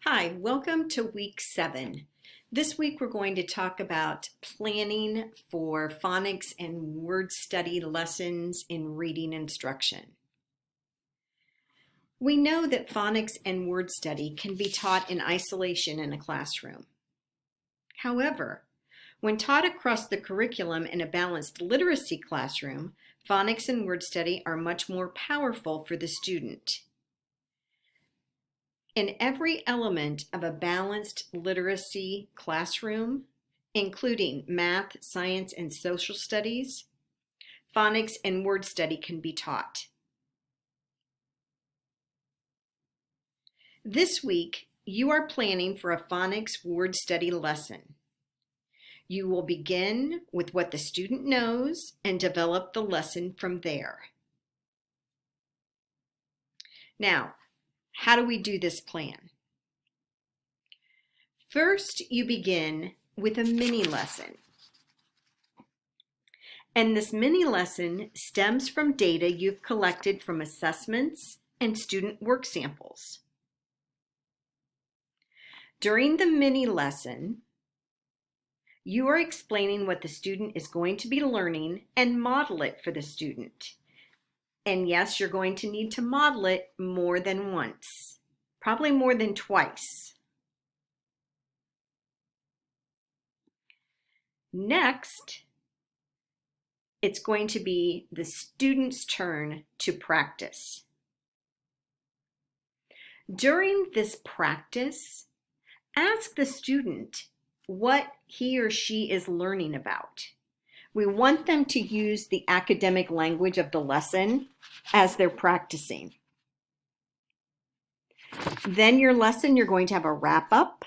Hi, welcome to week 7. This week we're going to talk about planning for phonics and word study lessons in reading instruction. We know that phonics and word study can be taught in isolation in a classroom. However, when taught across the curriculum in a balanced literacy classroom, phonics and word study are much more powerful for the student. In every element of a balanced literacy classroom, including math, science, and social studies, phonics and word study can be taught. This week, you are planning for a phonics word study lesson. You will begin with what the student knows and develop the lesson from there. Now, how do we do this plan? First, you begin with a mini lesson. And this mini lesson stems from data you've collected from assessments and student work samples. During the mini lesson, you are explaining what the student is going to be learning and model it for the student. And yes, you're going to need to model it more than once, probably more than twice. Next, it's going to be the student's turn to practice. During this practice, ask the student what he or she is learning about. We want them to use the academic language of the lesson as they're practicing. Then your lesson, you're going to have a wrap-up,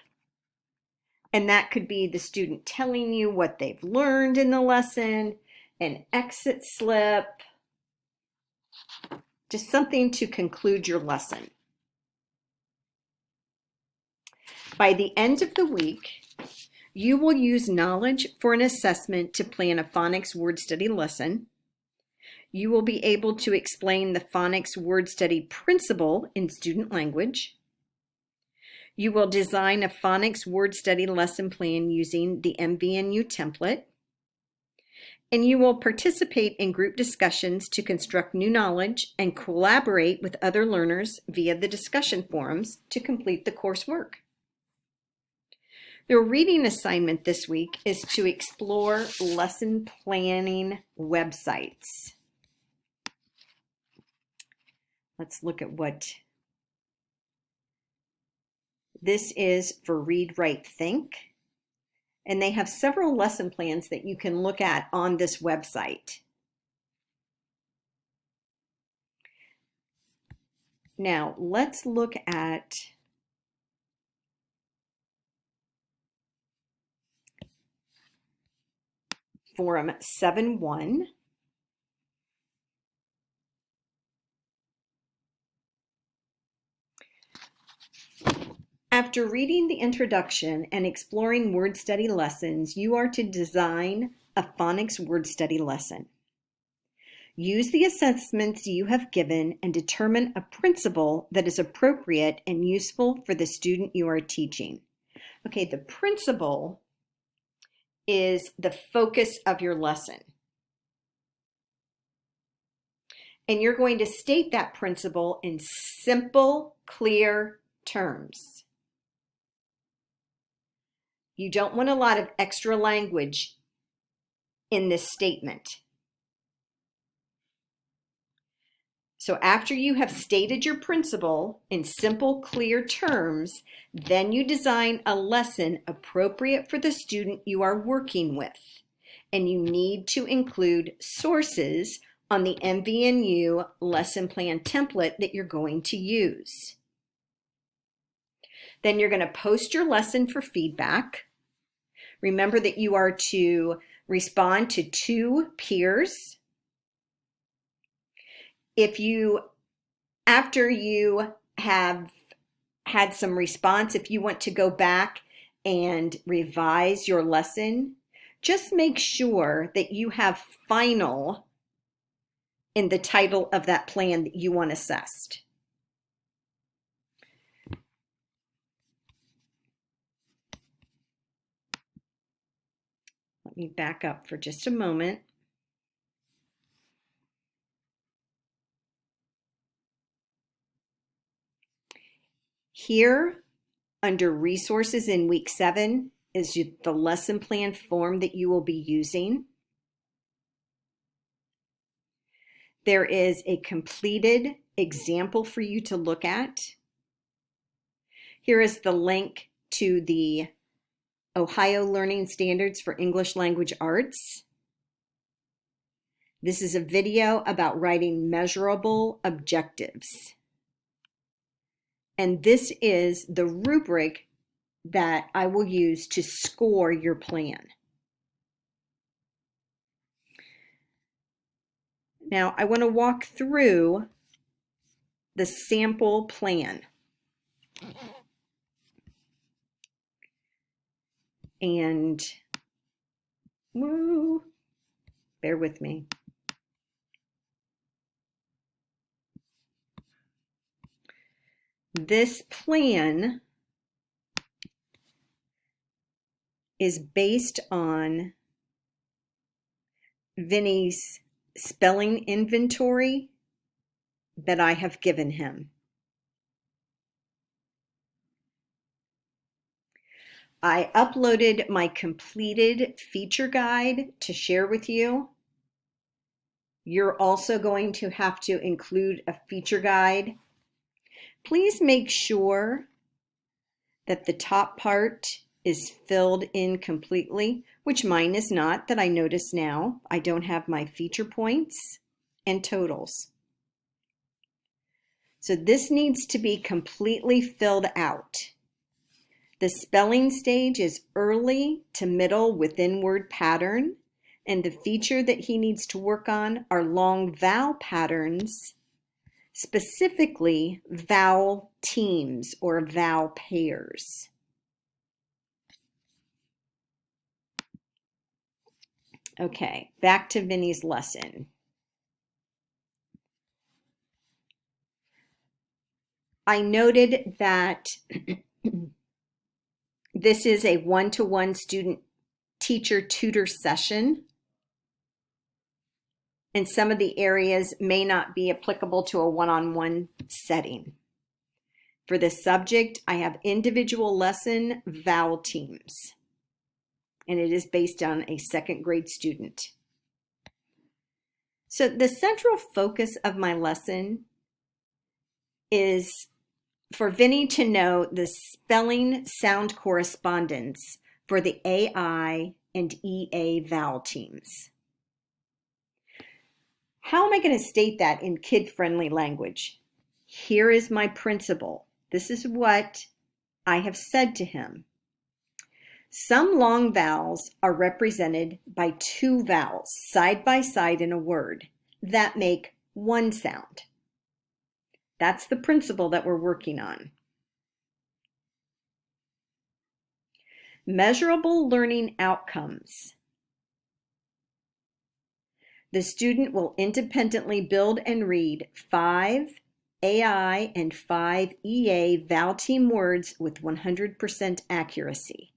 and that could be the student telling you what they've learned in the lesson, an exit slip, just something to conclude your lesson. By the end of the week, you will use knowledge for an assessment to plan a phonics word study lesson. You will be able to explain the phonics word study principle in student language. You will design a phonics word study lesson plan using the MVNU template. And you will participate in group discussions to construct new knowledge and collaborate with other learners via the discussion forums to complete the coursework. The reading assignment this week is to explore lesson planning websites. Let's look at what this is for Read, Write, Think. And they have several lesson plans that you can look at on this website. Now, let's look at Forum 7.1. After reading the introduction and exploring word study lessons, you are to design a phonics word study lesson. Use the assessments you have given and determine a principle that is appropriate and useful for the student you are teaching. Okay, the principle is the focus of your lesson. And you're going to state that principle in simple, clear terms. You don't want a lot of extra language in this statement. So after you have stated your principle in simple, clear terms, then you design a lesson appropriate for the student you are working with. And you need to include sources on the MVNU lesson plan template that you're going to use. Then you're going to post your lesson for feedback. Remember that you are to respond to 2 peers. After you have had some response, if you want to go back and revise your lesson, just make sure that you have final in the title of that plan that you want assessed. me back up for just a moment. Here, under Resources in Week 7, is the lesson plan form that you will be using. There is a completed example for you to look at. Here is the link to the Ohio Learning Standards for English Language Arts. This is a video about writing measurable objectives. And this is the rubric that I will use to score your plan. Now, I want to walk through the sample plan. And, bear with me. This plan is based on Vinny's spelling inventory that I have given him. I uploaded my completed feature guide to share with you. You're also going to have to include a feature guide. Please make sure that the top part is filled in completely, which mine is not, that I notice now. I don't have my feature points and totals. So this needs to be completely filled out. The spelling stage is early to middle within word pattern, and the feature that he needs to work on are long vowel patterns, specifically vowel teams or vowel pairs. Okay, back to Vinny's lesson. I noted that this is a one-to-one student teacher tutor session, and some of the areas may not be applicable to a one-on-one setting. For this subject, I have individual lesson vowel teams, and it is based on a second grade student. So the central focus of my lesson is for Vinny to know the spelling sound correspondence for the AI and EA vowel teams. How am I going to state that in kid-friendly language? Here is my principle. This is what I have said to him. Some long vowels are represented by two vowels side by side in a word that make one sound. That's the principle that we're working on. Measurable learning outcomes. The student will independently build and read 5 AI and 5 EA vowel team words with 100% accuracy.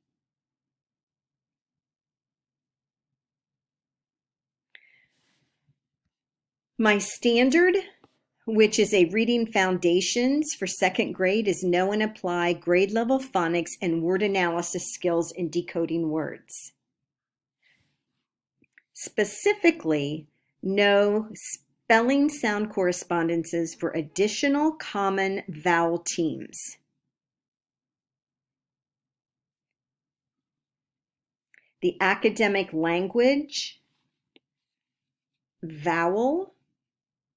My standard, which is a reading foundations for second grade, is know and apply grade level phonics and word analysis skills in decoding words. Specifically, know spelling sound correspondences for additional common vowel teams. The academic language, vowel,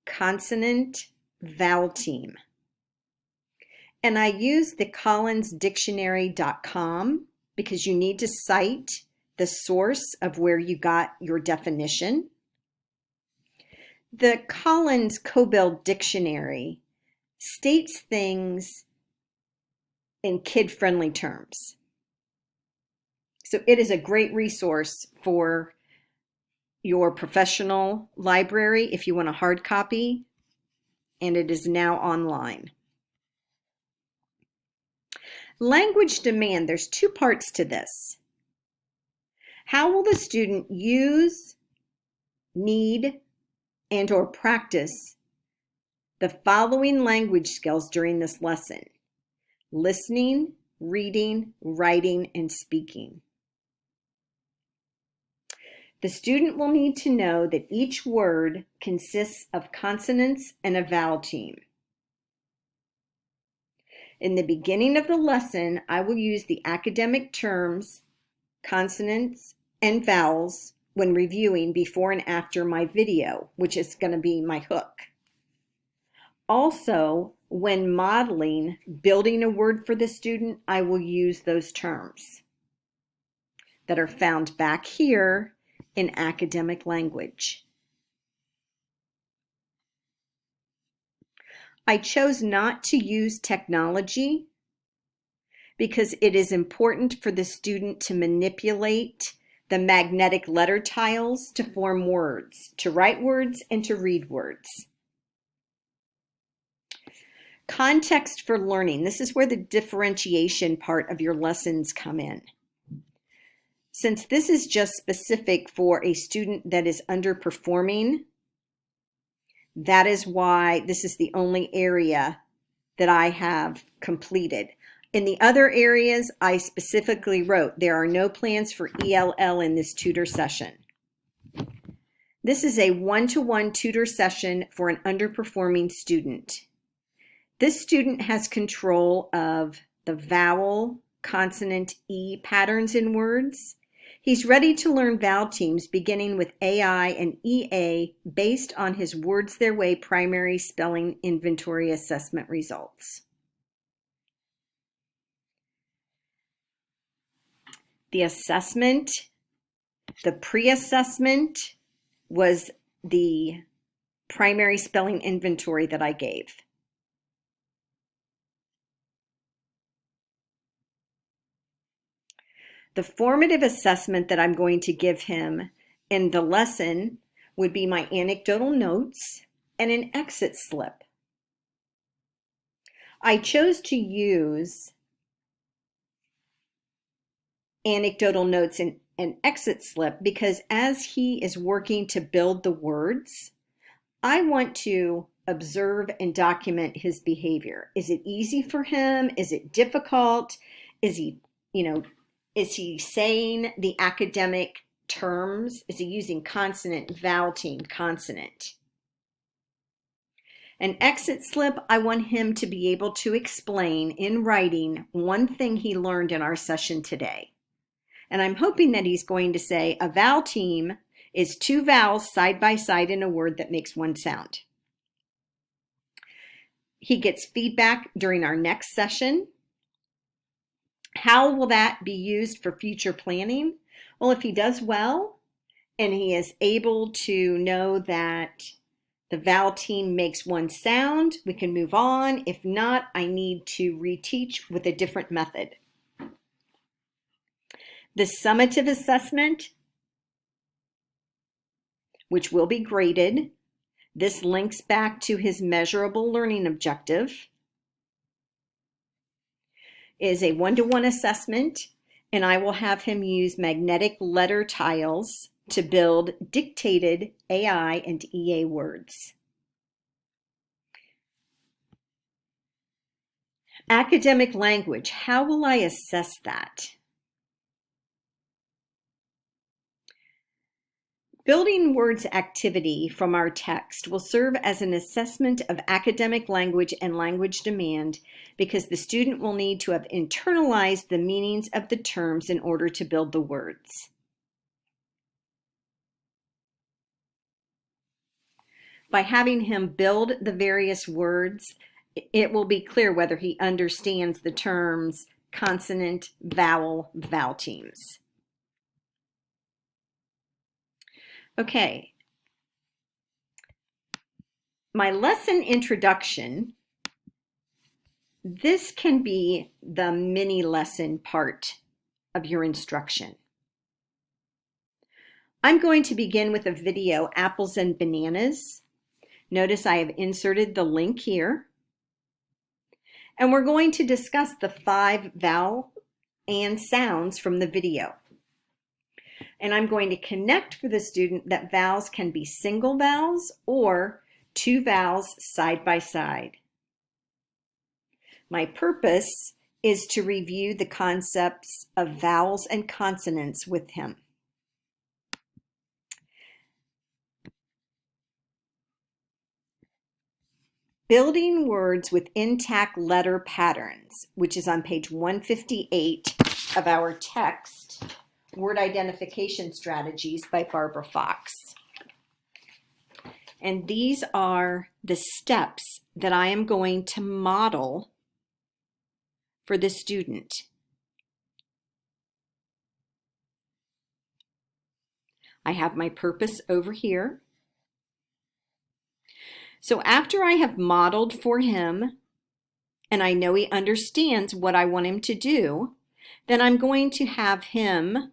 consonant, vowel team. And I use the collinsdictionary.com because you need to cite the source of where you got your definition. The Collins Cobell Dictionary states things in kid-friendly terms. So it is a great resource for your professional library if you want a hard copy, and it is now online. Language demand, there's two parts to this. How will the student use, need, and or practice the following language skills during this lesson? Listening, reading, writing, and speaking. The student will need to know that each word consists of consonants and a vowel team. In the beginning of the lesson, I will use the academic terms, consonants, and vowels when reviewing before and after my video, which is going to be my hook. Also, when modeling, building a word for the student, I will use those terms that are found back here in academic language. I chose not to use technology because it is important for the student to manipulate the magnetic letter tiles to form words, to write words, and to read words. Context for learning. This is where the differentiation part of your lessons come in. Since this is just specific for a student that is underperforming, that is why this is the only area that I have completed. In the other areas, I specifically wrote, there are no plans for ELL in this tutor session. This is a one-to-one tutor session for an underperforming student. This student has control of the vowel, consonant, E patterns in words. He's ready to learn vowel teams beginning with AI and EA based on his Words Their Way primary spelling inventory assessment results. The assessment, the pre-assessment was the primary spelling inventory that I gave. The formative assessment that I'm going to give him in the lesson would be my anecdotal notes and an exit slip. I chose to use anecdotal notes and an exit slip because as he is working to build the words, I want to observe and document his behavior. Is it easy for him? Is it difficult? Is he, is he saying the academic terms? Is he using consonant, vowel team, consonant? An exit slip, I want him to be able to explain in writing one thing he learned in our session today. And I'm hoping that he's going to say a vowel team is two vowels side by side in a word that makes one sound. He gets feedback during our next session. How will that be used for future planning? Well, if he does well and he is able to know that the vowel team makes one sound, we can move on. If not, I need to reteach with a different method. The summative assessment, which will be graded, this links back to his measurable learning objective, is a one-to-one assessment, and I will have him use magnetic letter tiles to build dictated AI and EA words. Academic language, how will I assess that? Building words activity from our text will serve as an assessment of academic language and language demand because the student will need to have internalized the meanings of the terms in order to build the words. By having him build the various words, it will be clear whether he understands the terms consonant, vowel, vowel teams. Okay, my lesson introduction, this can be the mini lesson part of your instruction. I'm going to begin with a video, Apples and Bananas. Notice I have inserted the link here. And we're going to discuss the 5 vowel and sounds from the video. And I'm going to connect for the student that vowels can be single vowels or two vowels side by side. My purpose is to review the concepts of vowels and consonants with him. Building words with intact letter patterns, which is on page 158 of our text, Word Identification Strategies by Barbara Fox. And these are the steps that I am going to model for the student. I have my purpose over here. So after I have modeled for him, and I know he understands what I want him to do, then I'm going to have him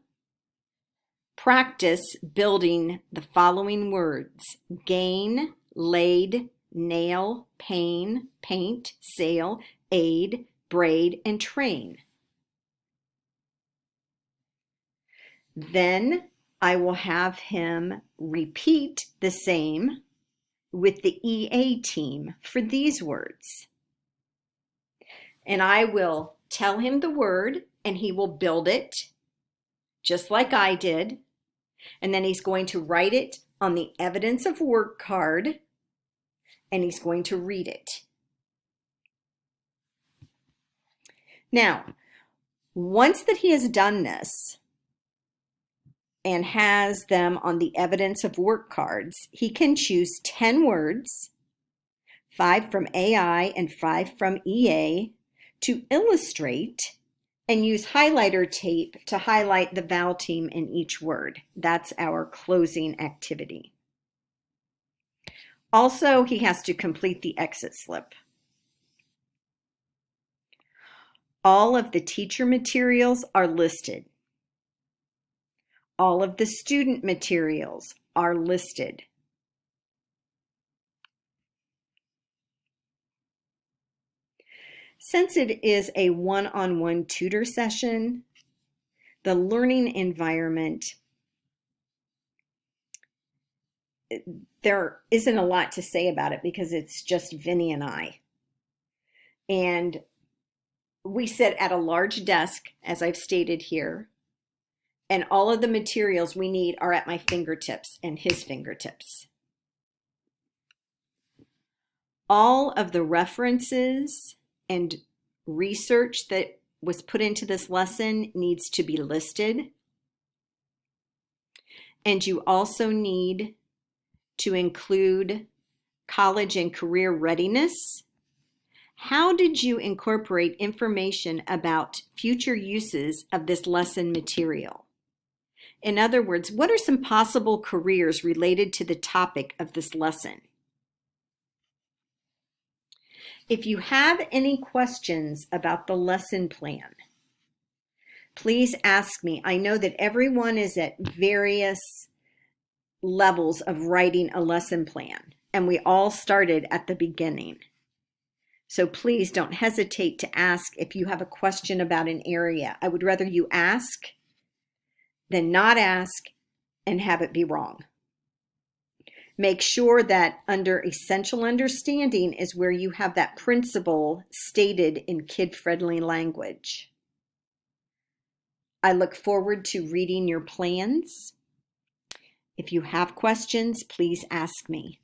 practice building the following words: gain, laid, nail, pane, paint, sail, aid, braid, and train. Then I will have him repeat the same with the EA team for these words. And I will tell him the word and he will build it just like I did. And then he's going to write it on the evidence of work card and he's going to read it. Now, once that he has done this and has them on the evidence of work cards, he can choose 10 words, 5 from AI and 5 from EA, to illustrate and use highlighter tape to highlight the vowel team in each word. That's our closing activity. Also, he has to complete the exit slip. All of the teacher materials are listed. All of the student materials are listed. Since it is a one-on-one tutor session, the learning environment, there isn't a lot to say about it because it's just Vinny and I. And we sit at a large desk, as I've stated here, and all of the materials we need are at my fingertips and his fingertips. All of the references and research that was put into this lesson needs to be listed. And you also need to include college and career readiness. How did you incorporate information about future uses of this lesson material? In other words, what are some possible careers related to the topic of this lesson? If you have any questions about the lesson plan, please ask me. I know that everyone is at various levels of writing a lesson plan, and we all started at the beginning. So please don't hesitate to ask if you have a question about an area. I would rather you ask than not ask and have it be wrong. Make sure that under essential understanding is where you have that principle stated in kid-friendly language. I look forward to reading your plans. If you have questions, please ask me.